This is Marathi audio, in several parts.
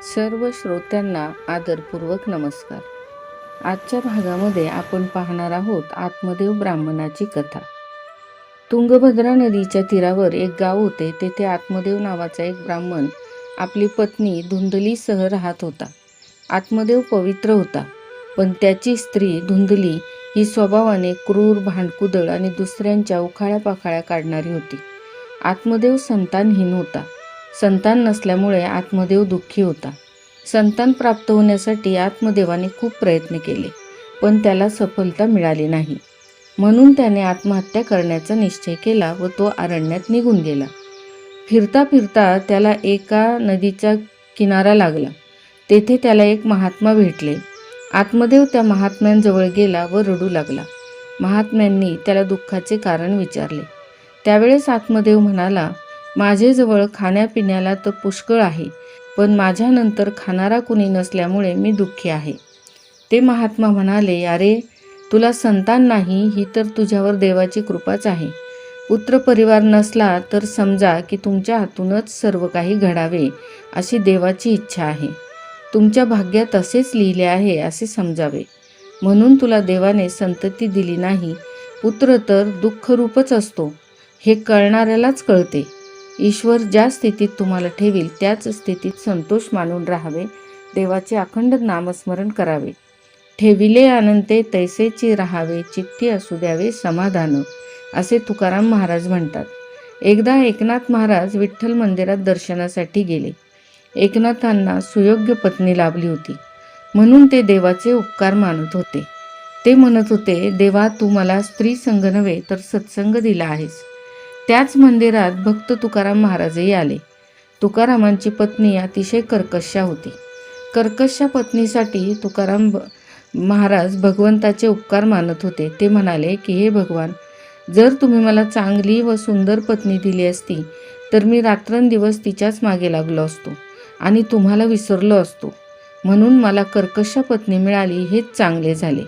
सर्व श्रोत्यांना आदरपूर्वक नमस्कार. आजच्या भागामध्ये आपण पाहणार आहोत आत्मदेव ब्राह्मणाची कथा. तुंगभद्रा नदीच्या तीरावर एक गाव होते. तेथे आत्मदेव नावाचा एक ब्राह्मण आपली पत्नी धुंदलीसह राहत होता. आत्मदेव पवित्र होता, पण त्याची स्त्री धुंदली ही स्वभावाने क्रूर, भांडकुदळ आणि दुसऱ्यांच्या उखाळ्या पाखाळ्या काढणारी होती. आत्मदेव संतानहीन होता. संतान नसल्यामुळे आत्मदेव दुःखी होता. संतान प्राप्त होण्यासाठी आत्मदेवाने खूप प्रयत्न केले, पण त्याला सफलता मिळाली नाही. म्हणून त्याने आत्महत्या करण्याचा निश्चय केला व तो अरण्यात निघून गेला. फिरता फिरता त्याला एका नदीचा किनारा लागला. तेथे त्याला एक महात्मा भेटले. आत्मदेव त्या महात्म्यांजवळ गेला व रडू लागला. महात्म्यांनी त्याला दुःखाचे कारण विचारले. त्यावेळेस आत्मदेव म्हणाला, माझेजवळ खाण्यापिण्याला तर पुष्कळ आहे, पण माझ्यानंतर खाणारा कुणी नसल्यामुळे मी दुःखी आहे. ते महात्मा म्हणाले, अरे, तुला संतान नाही ही तर तुझ्यावर देवाची कृपाच आहे. पुत्रपरिवार नसला तर समजा की तुमच्या हातूनच सर्व काही घडावे अशी देवाची इच्छा आहे. तुमच्या भाग्यात असेच लिहिले आहे असे समजावे. म्हणून तुला देवाने संतती दिली नाही. पुत्र तर दुःखरूपच असतो हे कळणाऱ्यालाच कळते. ईश्वर ज्या स्थितीत तुम्हाला ठेवील त्याच स्थितीत संतोष मानून राहावे. देवाचे अखंड नामस्मरण करावे. ठेविले अनंते तैसेची राहावे, चित्ती असू द्यावे समाधान, असे तुकाराम महाराज म्हणतात. एकदा एकनाथ महाराज विठ्ठल मंदिरात दर्शनासाठी गेले. एकनाथांना सुयोग्य पत्नी लाभली होती, म्हणून ते देवाचे उपकार मानत होते. ते म्हणत होते, देवा, तू मला स्त्री संग नव्हे तर सत्संग दिला आहेस. त्याच मंदिरात भक्त तुकाराम महाराजही आले. तुकारामांची पत्नी अतिशय कर्कशा होती. कर्कशा पत्नीसाठी तुकाराम महाराज भगवंताचे उपकार मानत होते. ते म्हणाले की, हे भगवान, जर तुम्ही मला चांगली व सुंदर पत्नी दिली असती तर मी रात्रंदिवस तिच्याच मागे लागलो असतो आणि तुम्हाला विसरलो असतो. म्हणून मला कर्कशा पत्नी मिळाली हेच चांगले झाले.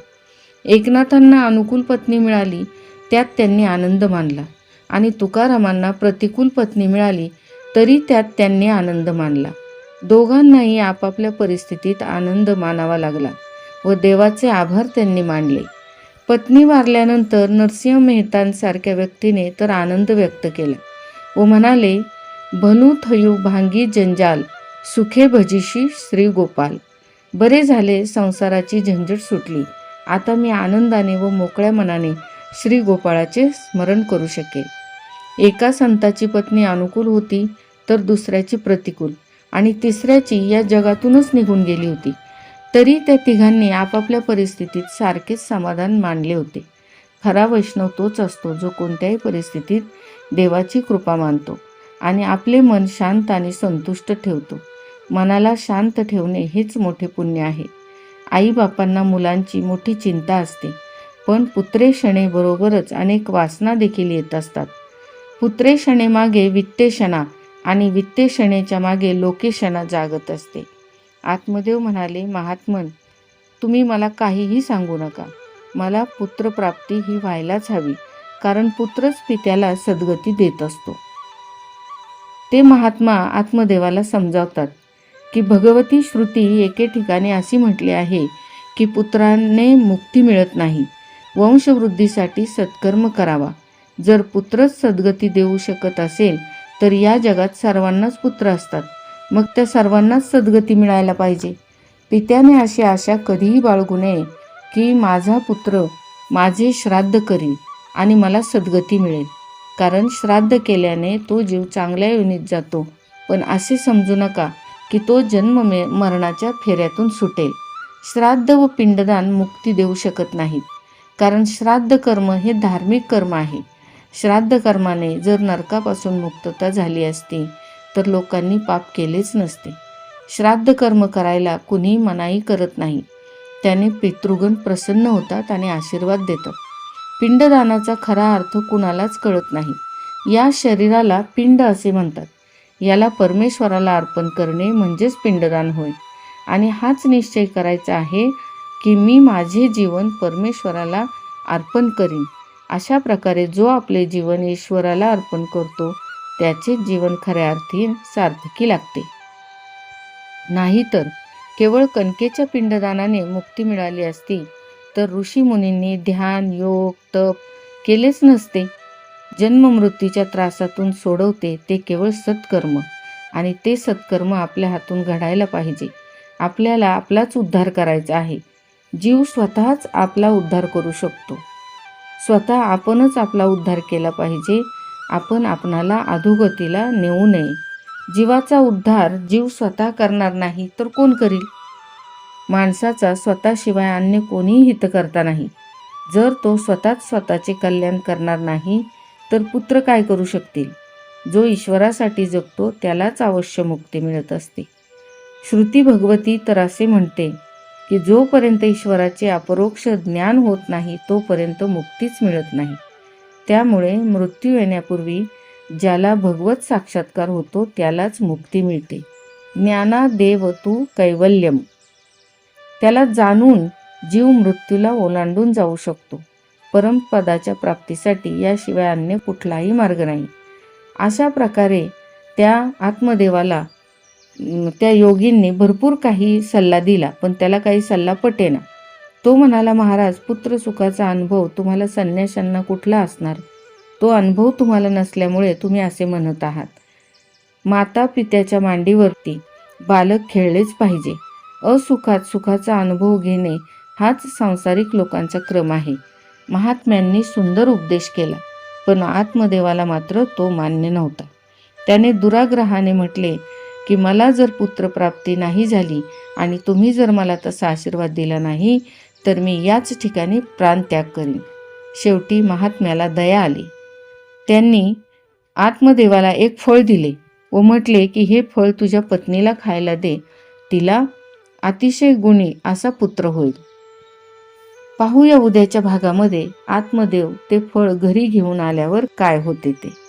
एकनाथांना अनुकूल पत्नी मिळाली त्यात त्यांनी आनंद मानला आणि तुकारामांना प्रतिकूल पत्नी मिळाली तरी त्यात त्यांनी आनंद मानला. दोघांनाही आपापल्या परिस्थितीत आनंद मानावा लागला व देवाचे आभार त्यांनी मानले. पत्नी वारल्यानंतर नरसिंह मेहतांसारख्या व्यक्तीने तर आनंद व्यक्त केला व म्हणाले, भनू थयू भांगी जंजाल, सुखे भजिशी श्री गोपाल. बरे झाले, संसाराची झंझट सुटली. आता मी आनंदाने व मोकळ्या मनाने श्री गोपाळाचे स्मरण करू शकेल. एका संताची पत्नी अनुकूल होती तर दुसऱ्याची प्रतिकूल आणि तिसऱ्याची या जगातूनच निघून गेली होती. तरी त्या तिघांनी आपापल्या परिस्थितीत सारखेच समाधान मानले होते. खरा वैष्णव तोच असतो जो कोणत्याही परिस्थितीत देवाची कृपा मानतो आणि आपले मन शांत आणि संतुष्ट ठेवतो. मनाला शांत ठेवणे हेच मोठे पुण्य आहे. आईबापांना मुलांची मोठी चिंता असते, पण पुत्रेषणेबरोबरच अनेक वासना देखील येत असतात. पुत्रेषणे मागे वित्तेषणा आणि वित्तेषणेच्या मागे लोकेषणा जागत असते. आत्मदेव म्हणाले, महात्मन, तुम्ही मला काहीही सांगू नका. मला पुत्रप्राप्ती ही व्हायलाच हवी, कारण पुत्रच पित्याला सद्गती देत असतो. ते महात्मा आत्मदेवाला समजावतात की भगवती श्रुती एके ठिकाणी अशी म्हटली आहे की पुत्राने मुक्ती मिळत नाही. वंशवृद्धीसाठी सत्कर्म करावा. जर पुत्रच सद्गती देऊ शकत असेल तर या जगात सर्वांनाच पुत्र असतात. मग त्या सर्वांनाच सद्गती मिळायला पाहिजे. पित्याने अशी आशा कधीही बाळगू नये की माझा पुत्र माझे श्राद्ध करील आणि मला सद्गती मिळेल, कारण श्राद्ध केल्याने तो जीव चांगल्या योनीत जातो. पण असे समजू नका की तो जन्म मरणाच्या फेऱ्यातून सुटेल. श्राद्ध व पिंडदान मुक्ती देऊ शकत नाहीत, कारण श्राद्ध कर्म हे धार्मिक कर्म आहे. श्राद्ध कर्माने जर नरकापासून मुक्तता झाली असती तर लोकांनी पाप केलेच नसते. श्राद्ध कर्म करायला कुणीही मनाई करत नाही. त्याने पितृगण प्रसन्न होतात आणि आशीर्वाद देतात. पिंडदानाचा खरा अर्थ कुणालाच कळत नाही. या शरीराला पिंड असे म्हणतात. याला परमेश्वराला अर्पण करणे म्हणजेच पिंडदान होय. आणि हाच निश्चय करायचा आहे की मी माझे जीवन परमेश्वराला अर्पण करीन. अशा प्रकारे जो आपले जीवन ईश्वराला अर्पण करतो त्याचे जीवन खऱ्या अर्थी सार्थकी लागते. नाहीतर केवळ कणकेच्या पिंडदानाने मुक्ती मिळाली असती तर ऋषीमुनींनी ध्यान, योग, तप केलेच नसते. जन्ममृत्यूच्या त्रासातून सोडवते ते केवळ सत्कर्म, आणि ते सत्कर्म आपल्या हातून घडायला पाहिजे. आपल्याला आपलाच उद्धार करायचा आहे. जीव स्वतःच आपला उद्धार करू शकतो. स्वतः आपणच आपला उद्धार केला पाहिजे. आपण आपणाला अधोगतीला नेऊ नये. जीवाचा उद्धार जीव स्वतः करणार नाही तर कोण करील? माणसाचा स्वतःशिवाय अन्य कोणीही हितकर्ता नाही. जर तो स्वतःच स्वतःचे कल्याण करणार नाही तर पुत्र काय करू शकतील? जो ईश्वरासाठी जगतो त्यालाच अवश्य मुक्ती मिळत असते. श्रुती भगवती तर असे म्हणते की जोपर्यंत ईश्वराचे अपरोक्ष ज्ञान होत नाही तोपर्यंत मुक्तीच मिळत नाही. त्यामुळे मृत्यू येण्यापूर्वी ज्याला भगवत साक्षात्कार होतो त्यालाच मुक्ती मिळते. ज्ञानादेव तू कैवल्यम. त्याला जाणून जीव मृत्यूला ओलांडून जाऊ शकतो. परमपदाच्या प्राप्तीसाठी याशिवाय अन्य कुठलाही मार्ग नाही. अशा प्रकारे त्या आत्मदेवाला त्या योगींनी भरपूर काही सल्ला दिला, पण त्याला काही सल्ला पटेना. तो म्हणाला, महाराज, पुत्र सुखाचा अनुभव तुम्हाला संन्याशांना कुठला असणार? तो अनुभव तुम्हाला नसल्यामुळे तुम्ही असे म्हणत आहात. माता पित्याच्या मांडीवरती बालक खेळलेच पाहिजे. असुखात सुखाचा अनुभव घेणे हाच सांसारिक लोकांचा क्रम आहे. महात्म्यांनी सुंदर उपदेश केला, पण आत्मदेवाला मात्र तो मान्य नव्हता. त्याने दुराग्रहाने म्हटले की मला जर पुत्रप्राप्ती नाही झाली आणि तुम्ही जर मला तसा आशीर्वाद दिला नाही तर मी याच ठिकाणी प्राणत्याग करीन. शेवटी महात्म्याला दया आली. त्यांनी आत्मदेवाला एक फळ दिले व म्हटले की हे फळ तुझ्या पत्नीला खायला दे. तिला अतिशय गुणी असा पुत्र होईल. पाहूया उद्याच्या भागामध्ये आत्मदेव ते फळ घरी घेऊन आल्यावर काय होते ते.